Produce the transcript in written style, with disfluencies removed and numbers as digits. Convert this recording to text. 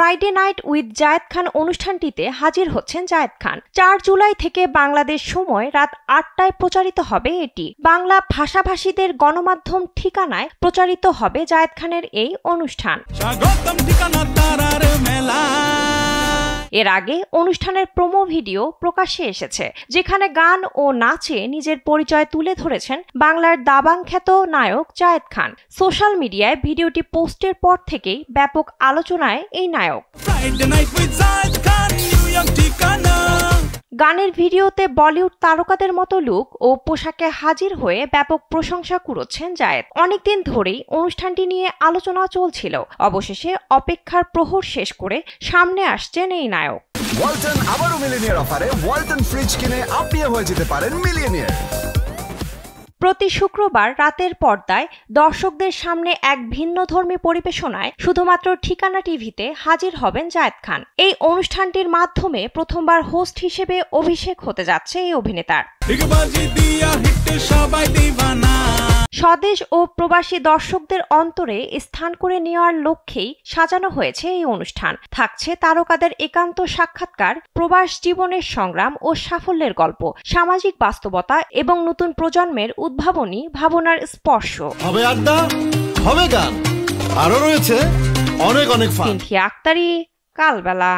Friday night with Zayed Khan অনুষ্ঠানটিতে হাজির হচ্ছেন জায়েদ খান। 4 জুলাই থেকে বাংলাদেশ সময় রাত 8টায় প্রচারিত হবে এটি। বাংলা ভাষাভাষীদের গণমাধ্যম ঠিকানায় প্রচারিত হবে জায়েদ খানের এই অনুষ্ঠান। এর আগে অনুষ্ঠানের প্রোমো ভিডিও প্রকাশ্যে এসেছে, যেখানে গান ও নাচে নিজের পরিচয় তুলে ধরেছেন বাংলার দাবাং খ্যাত নায়ক জায়েদ খান। সোশ্যাল মিডিয়ায় ভিডিওটি পোস্টের পর থেকেই ব্যাপক আলোচনায় এই নায়ক। গানের ভিডিওতে বলিউড তারকাদের মতো লুক ও পোশাকে হাজির হয়ে ব্যাপক প্রশংসা কুড়োচ্ছেন জায়েদ। অনেকদিন ধরেই অনুষ্ঠানটি নিয়ে আলোচনা চলছিল। অবশেষে অপেক্ষার প্রহর শেষ করে সামনে আসছেন এই নায়ক। ওয়ালটন আবারও মিলিয়নিয়ার অফারে ওয়ালটন ফ্রিজ কিনে আপনিও হয়ে যেতে পারেন মিলিয়নিয়ার। প্রতি শুক্রবার রাতের পর্দায় দর্শকদের সামনে এক ভিন্নধর্মী পরিবেশনায় শুধুমাত্র ঠিকানা টিভিতে হাজির হবেন জায়েদ খান। এই অনুষ্ঠানটির মাধ্যমে প্রথমবার হোস্ট হিসেবে অভিষেক হতে যাচ্ছে এই অভিনেতার। স্বদেশ ও প্রবাসী দর্শকদের অন্তরে স্থান করে নেওয়ার লক্ষ্যেই সাজানো হয়েছে এই অনুষ্ঠান। থাকছে তারকাদের একান্ত সাক্ষাৎকার, প্রবাস জীবনের সংগ্রাম ও সাফল্যের গল্প, সামাজিক বাস্তবতা এবং নতুন প্রজন্মের উদ্ভাবনী ভাবনার স্পর্শ। হবে আড্ডা, হবে গান, আরো রয়েছে অনেক অনেক ফান। সিনথিয়া আক্তারি, কালবেলা।